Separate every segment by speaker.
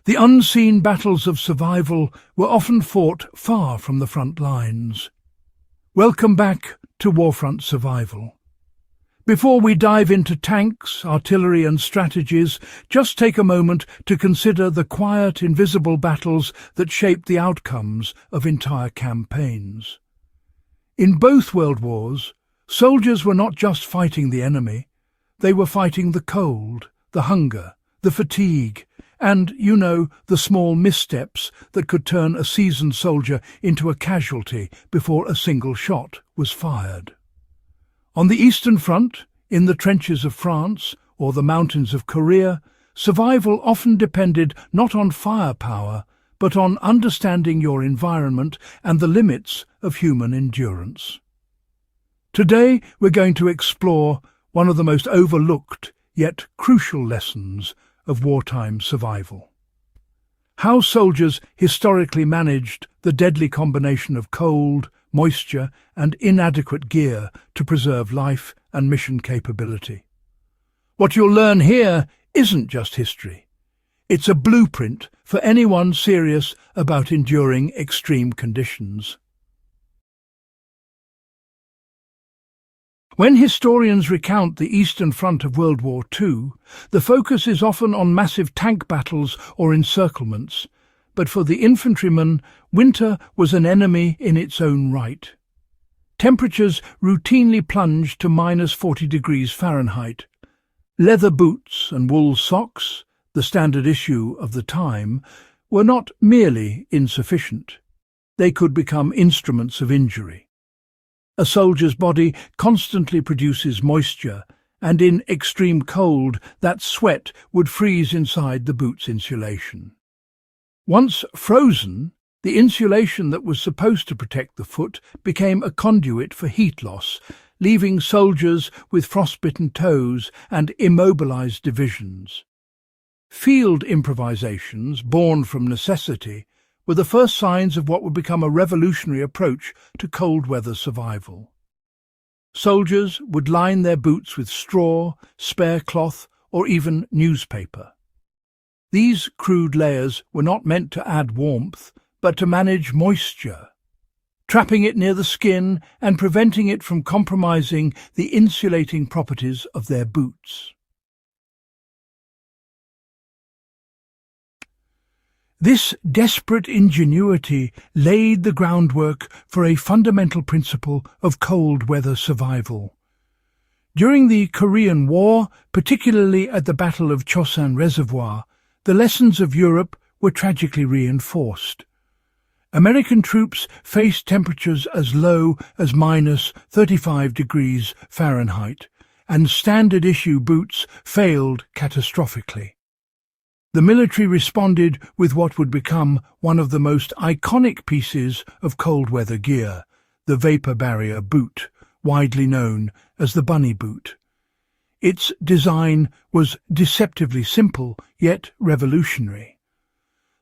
Speaker 1: The unseen battles of survival were often fought far from the front lines. Welcome back to Warfront Survival. Before we dive into tanks, artillery and strategies, just take a moment to consider the quiet, invisible battles that shape the outcomes of entire campaigns. In both world wars, soldiers were not just fighting the enemy, they were fighting the cold, the hunger, the fatigue, and, the small missteps that could turn a seasoned soldier into a casualty before a single shot was fired. On the Eastern Front, in the trenches of France or the mountains of Korea, survival often depended not on firepower, but on understanding your environment and the limits of human endurance. Today, we're going to explore one of the most overlooked yet crucial lessons of wartime survival. How soldiers historically managed the deadly combination of cold, moisture and inadequate gear to preserve life and mission capability. What you'll learn here isn't just history. It's a blueprint for anyone serious about enduring extreme conditions. When historians recount the Eastern Front of World War II, the focus is often on massive tank battles or encirclements, but for the infantryman, winter was an enemy in its own right. Temperatures routinely plunged to -40 degrees Fahrenheit. Leather boots and wool socks, the standard issue of the time, were not merely insufficient. They could become instruments of injury. A soldier's body constantly produces moisture, and in extreme cold, that sweat would freeze inside the boot's insulation. Once frozen, the insulation that was supposed to protect the foot became a conduit for heat loss, leaving soldiers with frostbitten toes and immobilized divisions. Field improvisations, born from necessity, were the first signs of what would become a revolutionary approach to cold weather survival. Soldiers would line their boots with straw, spare cloth, or even newspaper. These crude layers were not meant to add warmth, but to manage moisture, trapping it near the skin and preventing it from compromising the insulating properties of their boots. This desperate ingenuity laid the groundwork for a fundamental principle of cold weather survival. During the Korean War, particularly at the Battle of Chosin Reservoir, the lessons of Europe were tragically reinforced. American troops faced temperatures as low as -35 degrees Fahrenheit, and standard-issue boots failed catastrophically. The military responded with what would become one of the most iconic pieces of cold weather gear, the vapor barrier boot, widely known as the bunny boot. Its design was deceptively simple, yet revolutionary.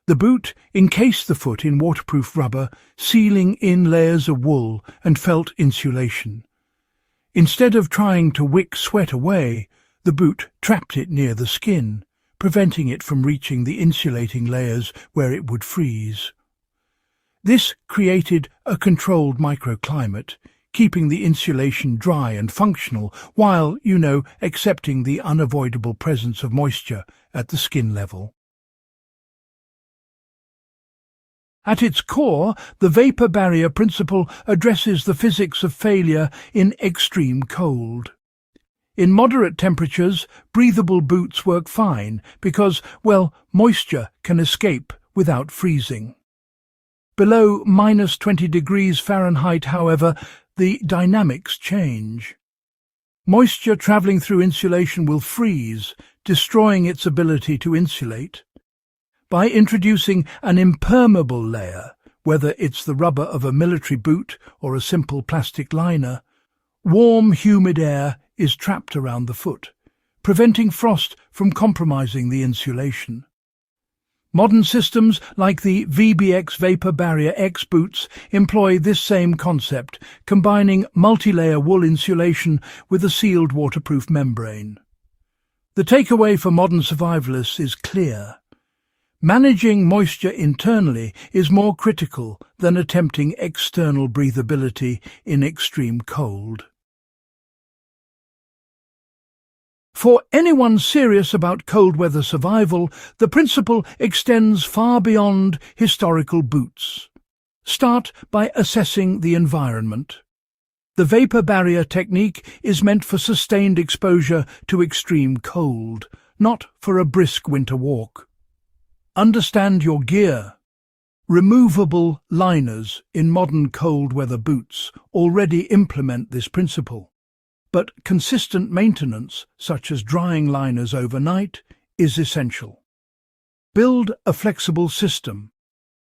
Speaker 1: The boot encased the foot in waterproof rubber, sealing in layers of wool and felt insulation. Instead of trying to wick sweat away, the boot trapped it near the skin, preventing it from reaching the insulating layers where it would freeze. This created a controlled microclimate, keeping the insulation dry and functional while, accepting the unavoidable presence of moisture at the skin level. At its core, the vapor barrier principle addresses the physics of failure in extreme cold. In moderate temperatures, breathable boots work fine because, moisture can escape without freezing. Below -20 degrees Fahrenheit, however, the dynamics change. Moisture traveling through insulation will freeze, destroying its ability to insulate. By introducing an impermeable layer, whether it's the rubber of a military boot or a simple plastic liner, warm, humid air is trapped around the foot, preventing frost from compromising the insulation. Modern systems like the VBX Vapor Barrier X boots employ this same concept, combining multi-layer wool insulation with a sealed waterproof membrane. The takeaway for modern survivalists is clear. Managing moisture internally is more critical than attempting external breathability in extreme cold. For anyone serious about cold weather survival, the principle extends far beyond historical boots. Start by assessing the environment. The vapor barrier technique is meant for sustained exposure to extreme cold, not for a brisk winter walk. Understand your gear. Removable liners in modern cold weather boots already implement this principle, but consistent maintenance, such as drying liners overnight, is essential. Build a flexible system.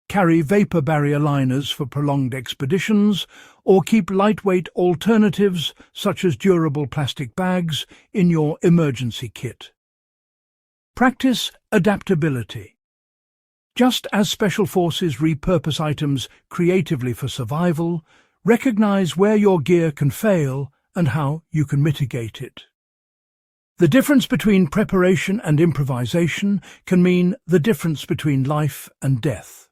Speaker 1: Carry vapor barrier liners for prolonged expeditions, or keep lightweight alternatives such as durable plastic bags in your emergency kit. Practice adaptability. Just as special forces repurpose items creatively for survival, recognize where your gear can fail and how you can mitigate it. The difference between preparation and improvisation can mean the difference between life and death.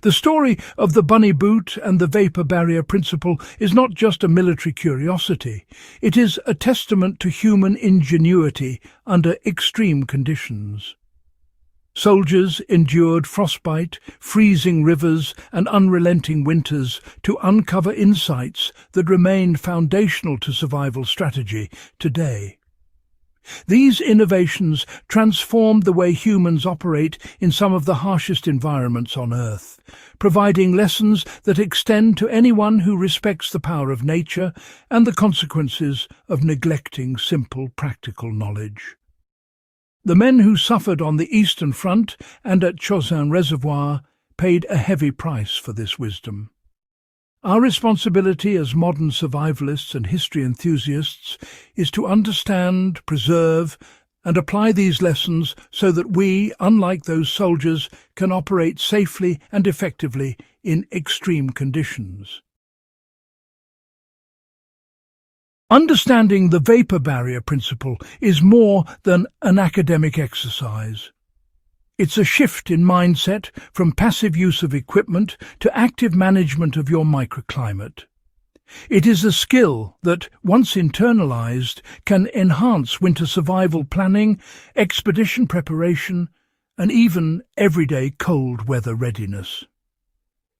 Speaker 1: The story of the bunny boot and the vapor barrier principle is not just a military curiosity. It is a testament to human ingenuity under extreme conditions. Soldiers endured frostbite, freezing rivers, and unrelenting winters to uncover insights that remain foundational to survival strategy today. These innovations transformed the way humans operate in some of the harshest environments on Earth, providing lessons that extend to anyone who respects the power of nature and the consequences of neglecting simple, practical knowledge. The men who suffered on the Eastern Front and at Chosin Reservoir paid a heavy price for this wisdom. Our responsibility as modern survivalists and history enthusiasts is to understand, preserve, and apply these lessons so that we, unlike those soldiers, can operate safely and effectively in extreme conditions. Understanding the vapor barrier principle is more than an academic exercise. It's a shift in mindset from passive use of equipment to active management of your microclimate. It is a skill that, once internalized, can enhance winter survival planning, expedition preparation, and even everyday cold weather readiness.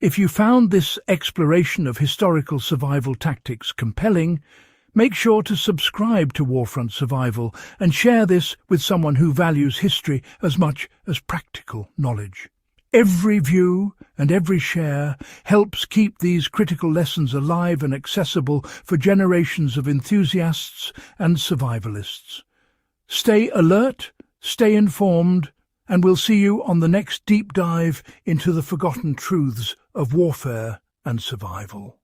Speaker 1: If you found this exploration of historical survival tactics compelling, make sure to subscribe to Warfront Survival and share this with someone who values history as much as practical knowledge. Every view and every share helps keep these critical lessons alive and accessible for generations of enthusiasts and survivalists. Stay alert, stay informed, and we'll see you on the next deep dive into the forgotten truths of warfare and survival.